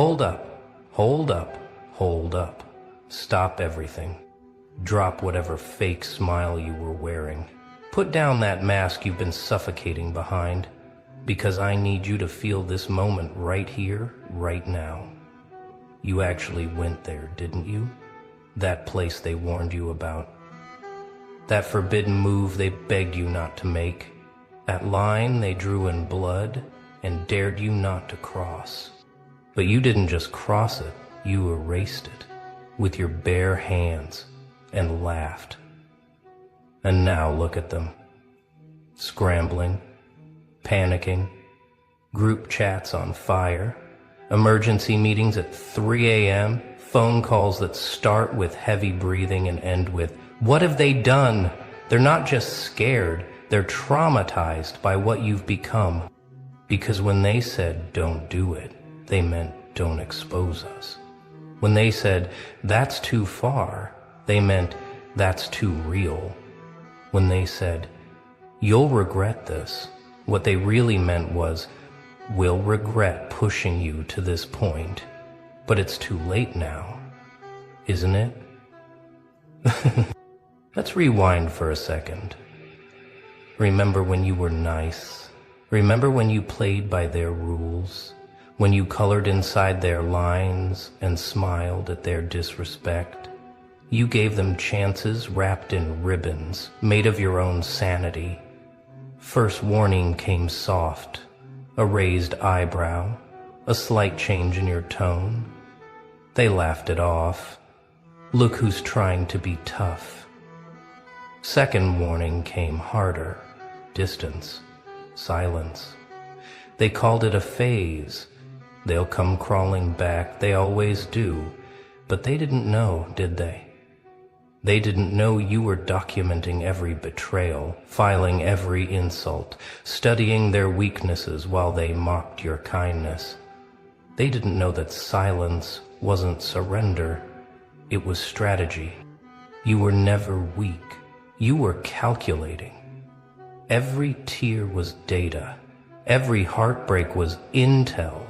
Hold up, hold up, hold up. Stop everything. Drop whatever fake smile you were wearing. Put down that mask you've been suffocating behind, because I need you to feel this moment right here, right now. You actually went there, didn't you? That place they warned you about. That forbidden move they begged you not to make. That line they drew in blood and dared you not to cross. But you didn't just cross it, you erased it with your bare hands and laughed. And now look at them. Scrambling, panicking, group chats on fire, emergency meetings at 3 a.m., phone calls that start with heavy breathing and end with, "What have they done?" They're not just scared, they're traumatized by what you've become. Because when they said, "Don't do it," they meant, "Don't expose us." When they said, "That's too far," they meant, "That's too real." When they said, "You'll regret this," what they really meant was, "We'll regret pushing you to this point, but it's too late now, isn't it?" Let's rewind for a second. Remember when you were nice? Remember when you played by their rules? When you colored inside their lines and smiled at their disrespect? You gave them chances wrapped in ribbons, made of your own sanity. First warning came soft, a raised eyebrow, a slight change in your tone. They laughed it off. Look who's trying to be tough. Second warning came harder, distance, silence. They called it a phase. They'll come crawling back, they always do. But they didn't know, did they? They didn't know you were documenting every betrayal, filing every insult, studying their weaknesses while they mocked your kindness. They didn't know that silence wasn't surrender, it was strategy. You were never weak, you were calculating. Every tear was data, every heartbreak was intel.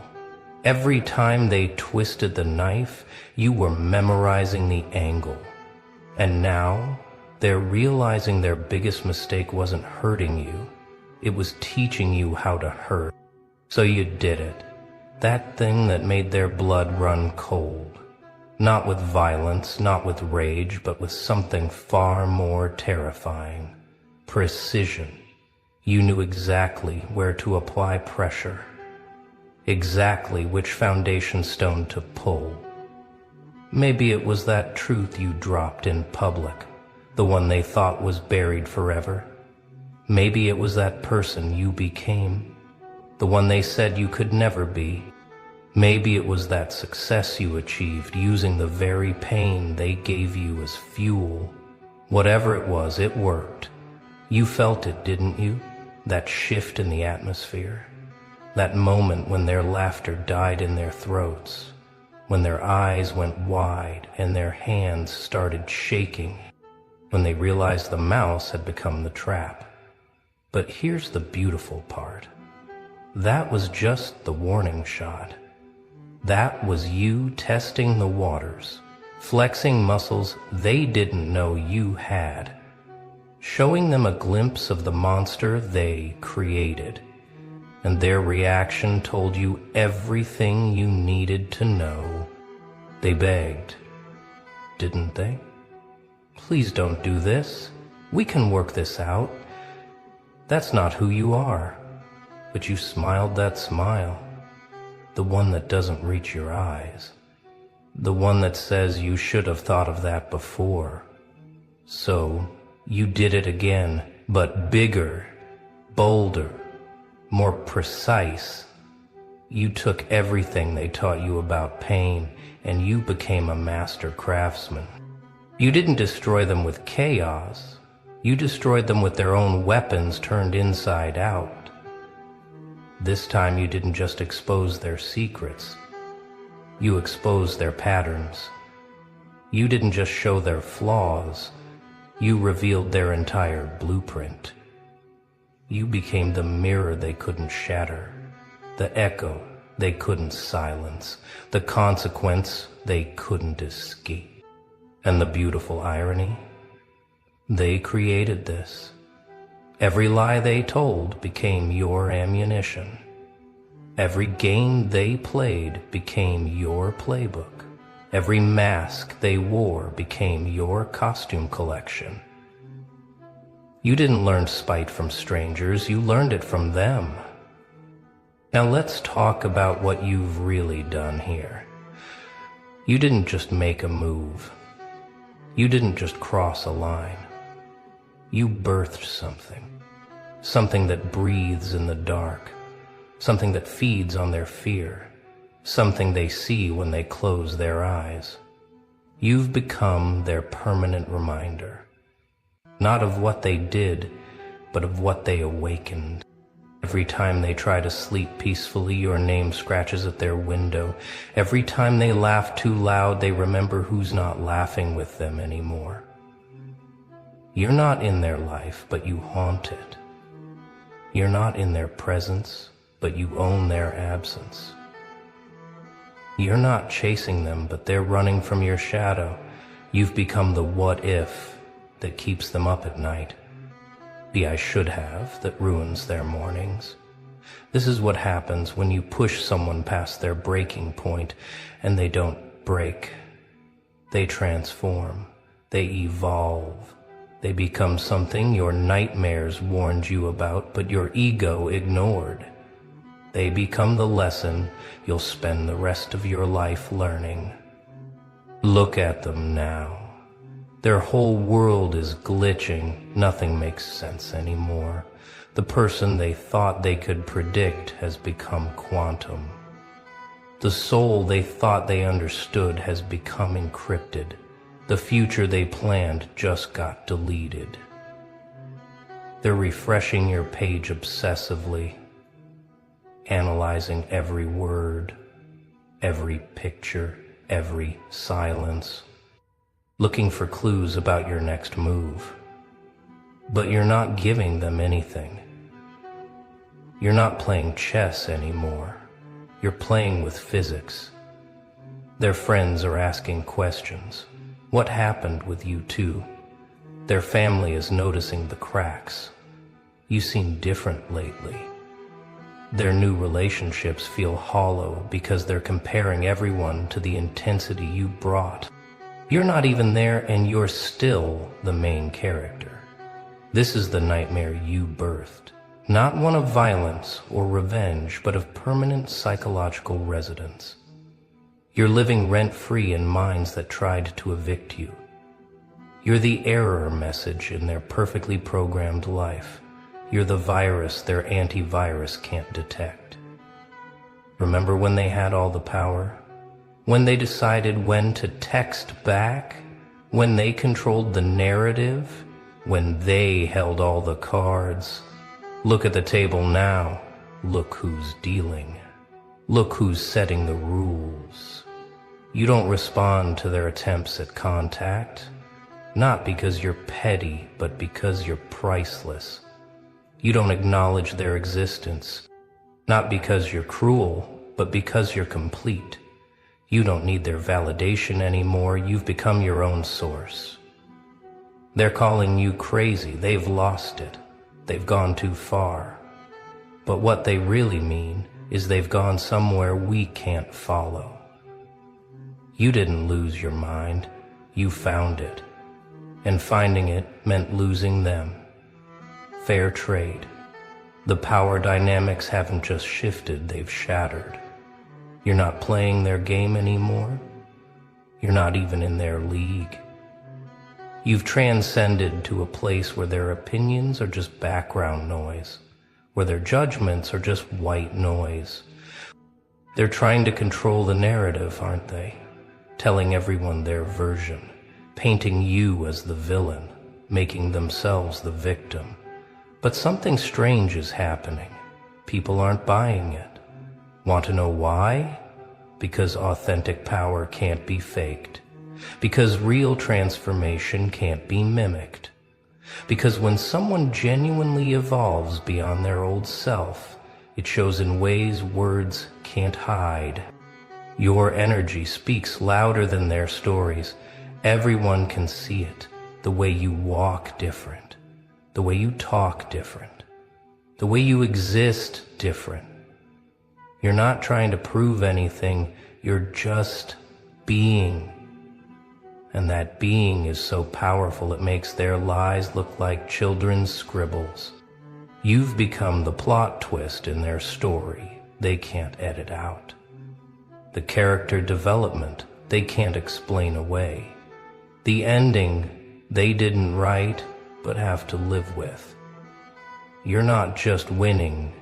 Every time they twisted the knife, you were memorizing the angle. And now, they're realizing their biggest mistake wasn't hurting you. It was teaching you how to hurt. So you did it. That thing that made their blood run cold. Not with violence, not with rage, but with something far more terrifying. Precision. You knew exactly where to apply pressure. Exactly which foundation stone to pull. Maybe it was that truth you dropped in public, the one they thought was buried forever. Maybe it was that person you became, the one they said you could never be. Maybe it was that success you achieved using the very pain they gave you as fuel. Whatever it was, it worked. You felt it, didn't you? That shift in the atmosphere. That moment when their laughter died in their throats. When their eyes went wide and their hands started shaking, when they realized the mouse had become the trap. But here's the beautiful part. That was just the warning shot. That was you testing the waters, flexing muscles they didn't know you had, showing them a glimpse of the monster they created. And their reaction told you everything you needed to know. They begged, didn't they? Please don't do this. We can work this out. That's not who you are. But you smiled that smile, the one that doesn't reach your eyes, the one that says you should have thought of that before. So you did it again, but bigger, bolder, more precise. You took everything they taught you about pain, and you became a master craftsman. You didn't destroy them with chaos. You destroyed them with their own weapons turned inside out. This time you didn't just expose their secrets. You exposed their patterns. You didn't just show their flaws. You revealed their entire blueprint. You became the mirror they couldn't shatter, the echo they couldn't silence, the consequence they couldn't escape. And the beautiful irony? They created this. Every lie they told became your ammunition. Every game they played became your playbook. Every mask they wore became your costume collection. You didn't learn spite from strangers, you learned it from them. Now let's talk about what you've really done here. You didn't just make a move. You didn't just cross a line. You birthed something. Something that breathes in the dark. Something that feeds on their fear. Something they see when they close their eyes. You've become their permanent reminder. Not of what they did, but of what they awakened. Every time they try to sleep peacefully, your name scratches at their window. Every time they laugh too loud, they remember who's not laughing with them anymore. You're not in their life, but you haunt it. You're not in their presence, but you own their absence. You're not chasing them, but they're running from your shadow. You've become the what if that keeps them up at night. The I should have that ruins their mornings. This is what happens when you push someone past their breaking point and they don't break. They transform. They evolve. They become something your nightmares warned you about, but your ego ignored. They become the lesson you'll spend the rest of your life learning. Look at them now. Their whole world is glitching. Nothing makes sense anymore. The person they thought they could predict has become quantum. The soul they thought they understood has become encrypted. The future they planned just got deleted. They're refreshing your page obsessively, analyzing every word, every picture, every silence, looking for clues about your next move. But you're not giving them anything. You're not playing chess anymore. You're playing with physics. Their friends are asking questions. What happened with you two? Their family is noticing the cracks. You seem different lately. Their new relationships feel hollow because they're comparing everyone to the intensity you brought. You're not even there, and you're still the main character. This is the nightmare you birthed. Not one of violence or revenge, but of permanent psychological residence. You're living rent-free in minds that tried to evict you. You're the error message in their perfectly programmed life. You're the virus their antivirus can't detect. Remember when they had all the power? When they decided when to text back? When they controlled the narrative? When they held all the cards? Look at the table now. Look who's dealing. Look who's setting the rules. You don't respond to their attempts at contact, not because you're petty, but because you're priceless. You don't acknowledge their existence, not because you're cruel, but because you're complete. You don't need their validation anymore. You've become your own source. They're calling you crazy. They've lost it. They've gone too far. But what they really mean is they've gone somewhere we can't follow. You didn't lose your mind. You found it. And finding it meant losing them. Fair trade. The power dynamics haven't just shifted, they've shattered. You're not playing their game anymore. You're not even in their league. You've transcended to a place where their opinions are just background noise, where their judgments are just white noise. They're trying to control the narrative, aren't they? Telling everyone their version, painting you as the villain, making themselves the victim. But something strange is happening. People aren't buying it. Want to know why? Because authentic power can't be faked. Because real transformation can't be mimicked. Because when someone genuinely evolves beyond their old self, it shows in ways words can't hide. Your energy speaks louder than their stories. Everyone can see it. The way you walk different. The way you talk different. The way you exist different. You're not trying to prove anything. You're just being. And that being is so powerful it makes their lies look like children's scribbles. You've become the plot twist in their story they can't edit out. The character development they can't explain away. The ending they didn't write but have to live with. You're not just winning,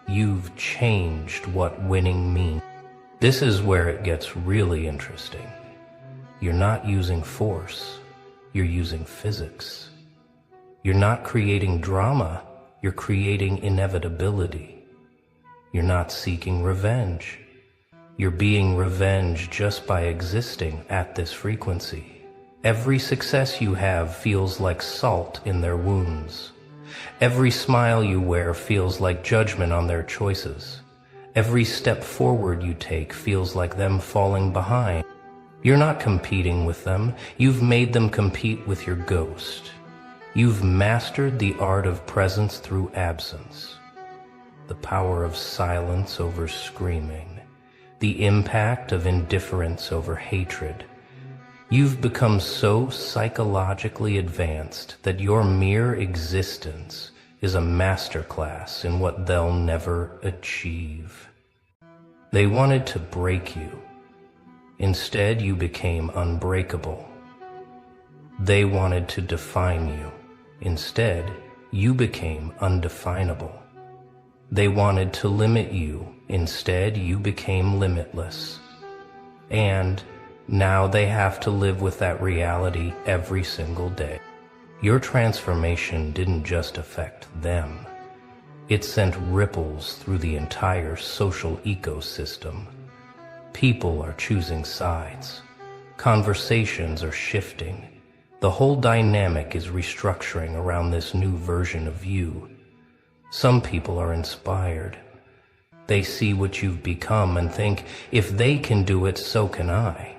you've changed what winning means. This is where it gets really interesting. You're not using force, you're using physics. You're not creating drama, you're creating inevitability. You're not seeking revenge. You're being revenged just by existing at this frequency. Every success you have feels like salt in their wounds. Every smile you wear feels like judgment on their choices. Every step forward you take feels like them falling behind. You're not competing with them. You've made them compete with your ghost. You've mastered the art of presence through absence. The power of silence over screaming. The impact of indifference over hatred. You've become so psychologically advanced that your mere existence is a masterclass in what they'll never achieve. They wanted to break you. Instead, you became unbreakable. They wanted to define you. Instead, you became undefinable. They wanted to limit you. Instead, you became limitless. And now they have to live with that reality every single day. Your transformation didn't just affect them. It sent ripples through the entire social ecosystem. People are choosing sides. Conversations are shifting. The whole dynamic is restructuring around this new version of you. Some people are inspired. They see what you've become and think, if they can do it, so can I.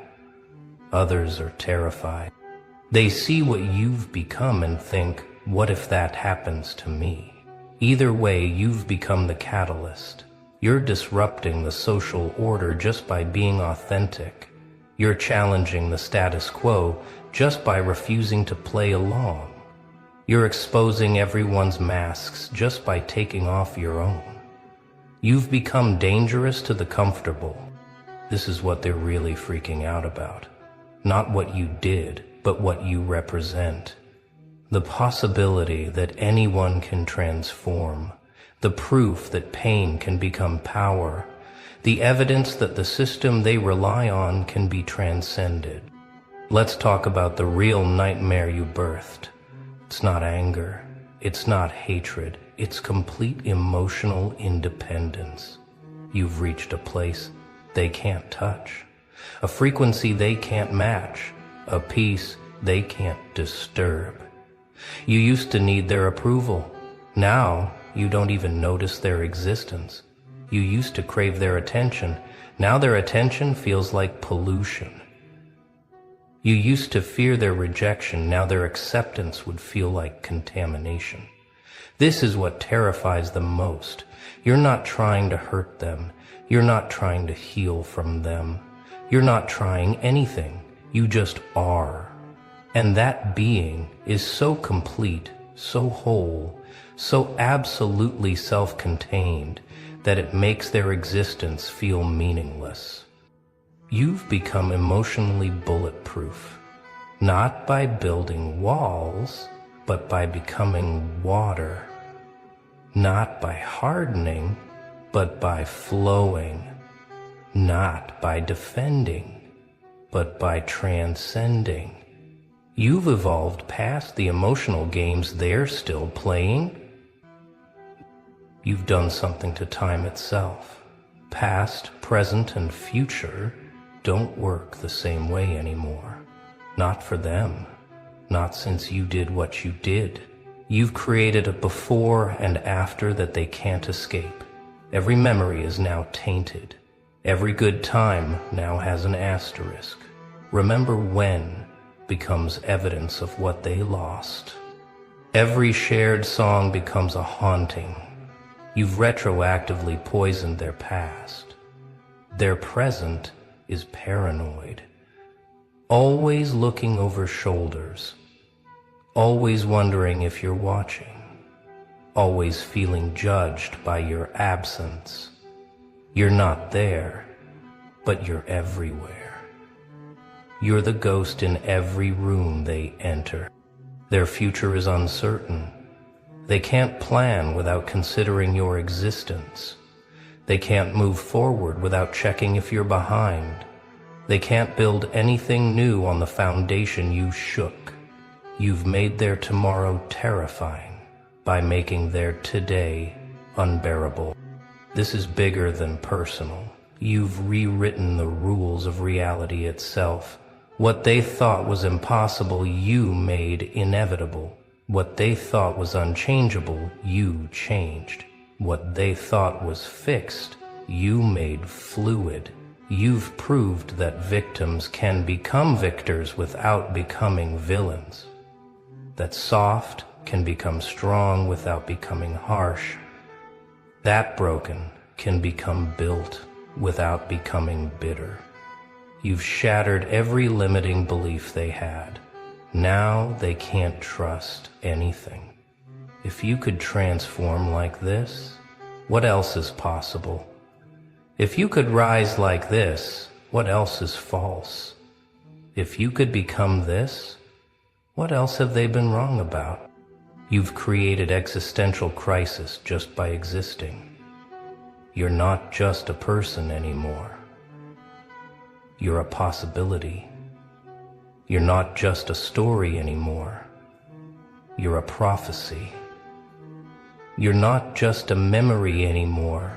Others are terrified. They see what you've become and think, what if that happens to me? Either way, you've become the catalyst. You're disrupting the social order just by being authentic. You're challenging the status quo just by refusing to play along. You're exposing everyone's masks just by taking off your own. You've become dangerous to the comfortable. This is what they're really freaking out about. Not what you did, but what you represent. The possibility that anyone can transform. The proof that pain can become power. The evidence that the system they rely on can be transcended. Let's talk about the real nightmare you birthed. It's not anger. It's not hatred. It's complete emotional independence. You've reached a place they can't touch. A frequency they can't match. A peace they can't disturb. You used to need their approval. Now, you don't even notice their existence. You used to crave their attention. Now their attention feels like pollution. You used to fear their rejection. Now their acceptance would feel like contamination. This is what terrifies them most. You're not trying to hurt them. You're not trying to heal from them. You're not trying anything. You just are. And that being is so complete, so whole, so absolutely self-contained that it makes their existence feel meaningless. You've become emotionally bulletproof, not by building walls, but by becoming water. Not by hardening, but by flowing. Not by defending, but by transcending. You've evolved past the emotional games they're still playing. You've done something to time itself. Past, present, and future don't work the same way anymore. Not for them. Not since you did what you did. You've created a before and after that they can't escape. Every memory is now tainted. Every good time now has an asterisk. Remember when becomes evidence of what they lost. Every shared song becomes a haunting. You've retroactively poisoned their past. Their present is paranoid, always looking over shoulders, always wondering if you're watching, always feeling judged by your absence. You're not there, but you're everywhere. You're the ghost in every room they enter. Their future is uncertain. They can't plan without considering your existence. They can't move forward without checking if you're behind. They can't build anything new on the foundation you shook. You've made their tomorrow terrifying by making their today unbearable. This is bigger than personal. You've rewritten the rules of reality itself. What they thought was impossible, you made inevitable. What they thought was unchangeable, you changed. What they thought was fixed, you made fluid. You've proved that victims can become victors without becoming villains. That soft can become strong without becoming harsh. That broken can become built without becoming bitter. You've shattered every limiting belief they had. Now they can't trust anything. If you could transform like this, what else is possible? If you could rise like this, what else is false? If you could become this, what else have they been wrong about? You've created existential crisis just by existing. You're not just a person anymore. You're a possibility. You're not just a story anymore. You're a prophecy. You're not just a memory anymore.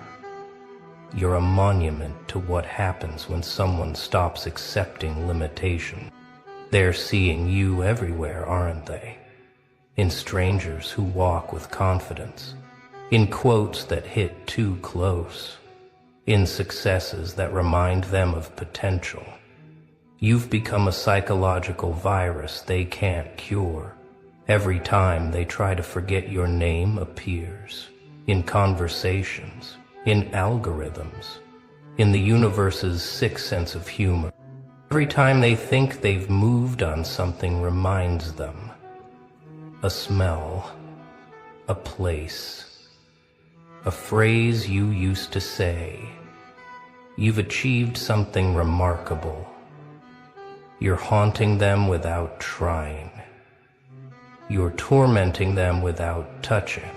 You're a monument to what happens when someone stops accepting limitation. They're seeing you everywhere, aren't they? In strangers who walk with confidence, in quotes that hit too close, in successes that remind them of potential. You've become a psychological virus they can't cure. Every time they try to forget, your name appears in conversations, in algorithms, in the universe's sixth sense of humor. Every time they think they've moved on, something reminds them. A smell, a place, a phrase you used to say. You've achieved something remarkable. You're haunting them without trying. You're tormenting them without touching.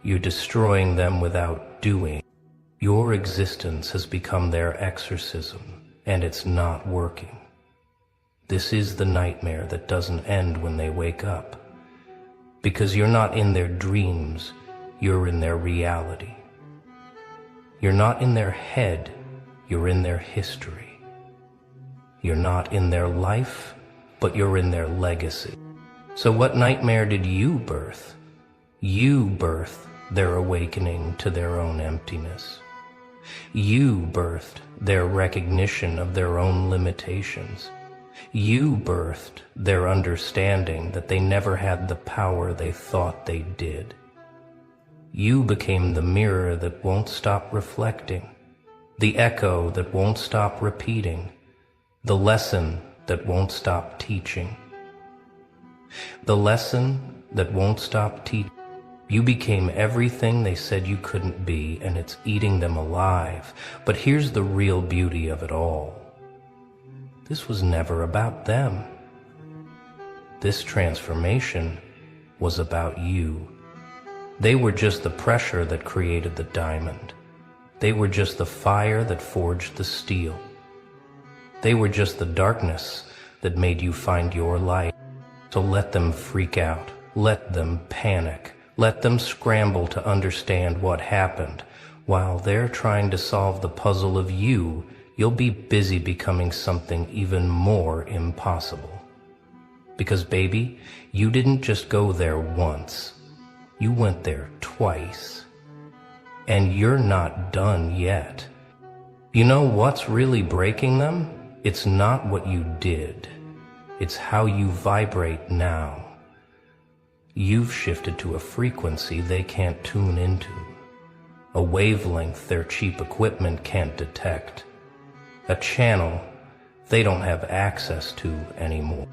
You're destroying them without doing. Your existence has become their exorcism, and it's not working. This is the nightmare that doesn't end when they wake up. Because you're not in their dreams, you're in their reality. You're not in their head, you're in their history. You're not in their life, but you're in their legacy. So what nightmare did you birth? You birthed their awakening to their own emptiness. You birthed their recognition of their own limitations. You birthed their understanding that they never had the power they thought they did. You became the mirror that won't stop reflecting, the echo that won't stop repeating, the lesson that won't stop teaching. The lesson that won't stop teaching. You became everything they said you couldn't be, and it's eating them alive. But here's the real beauty of it all. This was never about them. This transformation was about you. They were just the pressure that created the diamond. They were just the fire that forged the steel. They were just the darkness that made you find your light. So let them freak out. Let them panic. Let them scramble to understand what happened. While they're trying to solve the puzzle of you, you'll be busy becoming something even more impossible. Because baby, you didn't just go there once. You went there twice. And you're not done yet. You know what's really breaking them? It's not what you did. It's how you vibrate now. You've shifted to a frequency they can't tune into, a wavelength their cheap equipment can't detect, a channel they don't have access to anymore.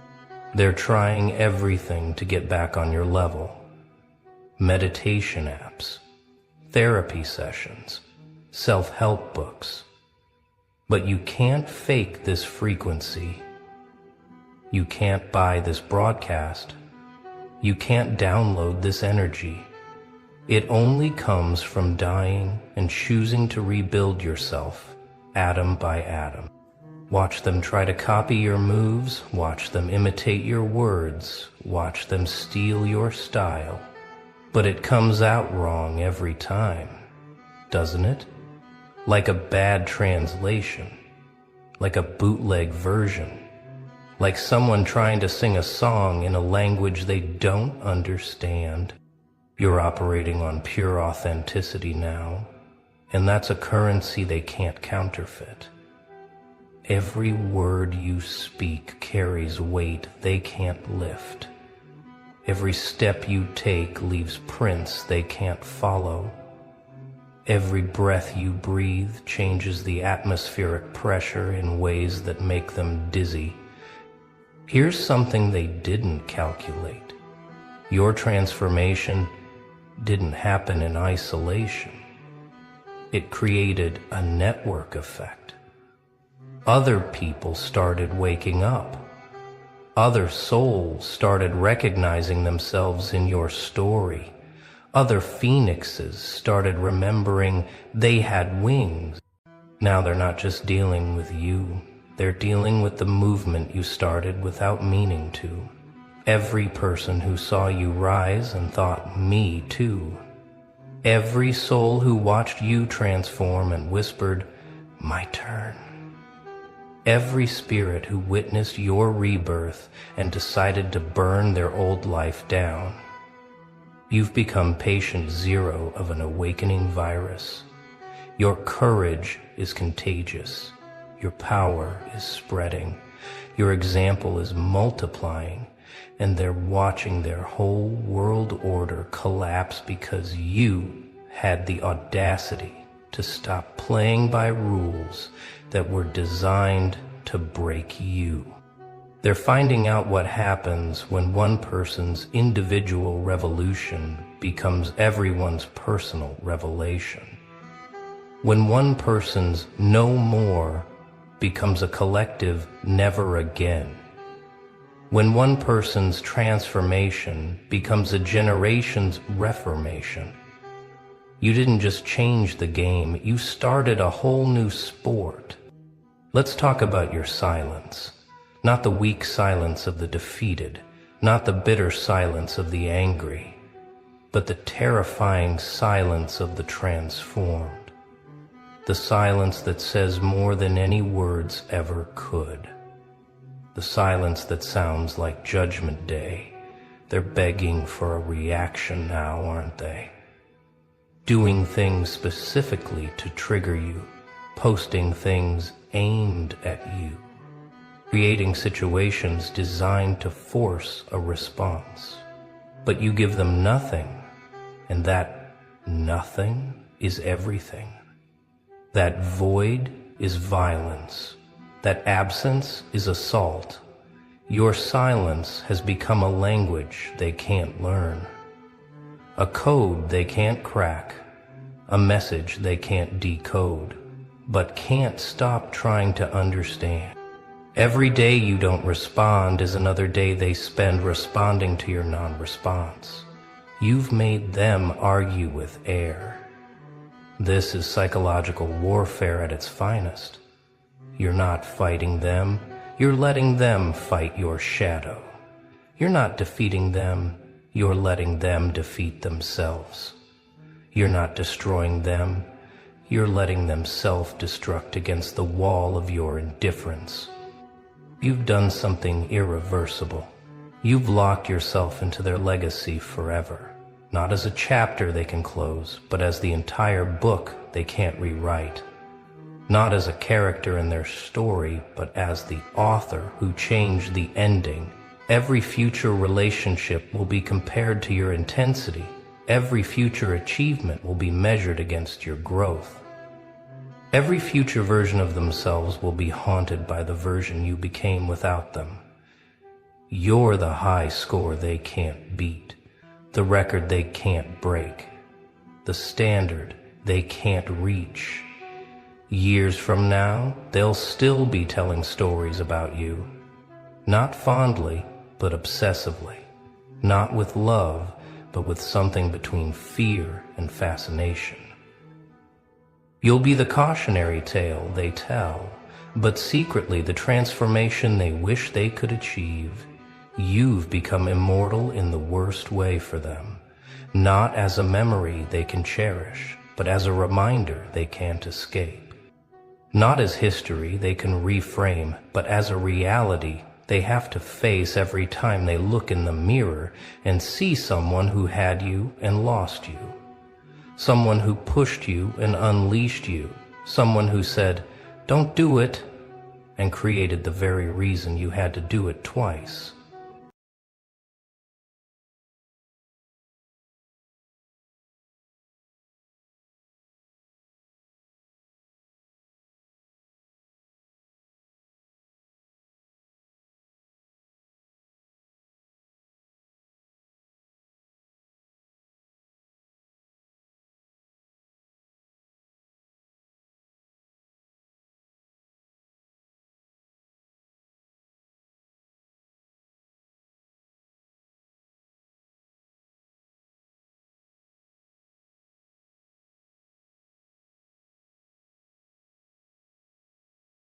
They're trying everything to get back on your level. Meditation apps, therapy sessions, self-help books. But you can't fake this frequency. You can't buy this broadcast. You can't download this energy. It only comes from dying and choosing to rebuild yourself, atom by atom. Watch them try to copy your moves, watch them imitate your words, watch them steal your style. But it comes out wrong every time, doesn't it? Like a bad translation, like a bootleg version, like someone trying to sing a song in a language they don't understand. You're operating on pure authenticity now, and that's a currency they can't counterfeit. Every word you speak carries weight they can't lift. Every step you take leaves prints they can't follow. Every breath you breathe changes the atmospheric pressure in ways that make them dizzy. Here's something they didn't calculate. Your transformation didn't happen in isolation. It created a network effect. Other people started waking up. Other souls started recognizing themselves in your story. Other phoenixes started remembering they had wings. Now they're not just dealing with you, they're dealing with the movement you started without meaning to. Every person who saw you rise and thought, me too. Every soul who watched you transform and whispered, my turn. Every spirit who witnessed your rebirth and decided to burn their old life down. You've become patient zero of an awakening virus. Your courage is contagious. Your power is spreading. Your example is multiplying, and they're watching their whole world order collapse because you had the audacity to stop playing by rules that were designed to break you. They're finding out what happens when one person's individual revolution becomes everyone's personal revelation. When one person's no more becomes a collective never again. When one person's transformation becomes a generation's reformation. You didn't just change the game, you started a whole new sport. Let's talk about your silence. Not the weak silence of the defeated, not the bitter silence of the angry, but the terrifying silence of the transformed. The silence that says more than any words ever could. The silence that sounds like Judgment Day. They're begging for a reaction now, aren't they? Doing things specifically to trigger you, posting things aimed at you. Creating situations designed to force a response. But you give them nothing, and that nothing is everything. That void is violence. That absence is assault. Your silence has become a language they can't learn. A code they can't crack. A message they can't decode, but can't stop trying to understand. Every day you don't respond is another day they spend responding to your non-response. You've made them argue with air. This is psychological warfare at its finest. You're not fighting them, you're letting them fight your shadow. You're not defeating them, you're letting them defeat themselves. You're not destroying them, you're letting them self-destruct against the wall of your indifference. You've done something irreversible. You've locked yourself into their legacy forever, not as a chapter they can close, but as the entire book they can't rewrite. not as a character in their story, but as the author who changed the ending. Every future relationship will be compared to your intensity. Every future achievement will be measured against your growth. Every future version of themselves will be haunted by the version you became without them. You're the high score they can't beat, the record they can't break, the standard they can't reach. Years from now, they'll still be telling stories about you. Not fondly, but obsessively. Not with love, but with something between fear and fascination. You'll be the cautionary tale they tell, but secretly the transformation they wish they could achieve. You've become immortal in the worst way for them, not as a memory they can cherish, but as a reminder they can't escape. Not as history they can reframe, but as a reality they have to face every time they look in the mirror and see someone who had you and lost you. Someone who pushed you and unleashed you. Someone who said, "Don't do it," and created the very reason you had to do it twice.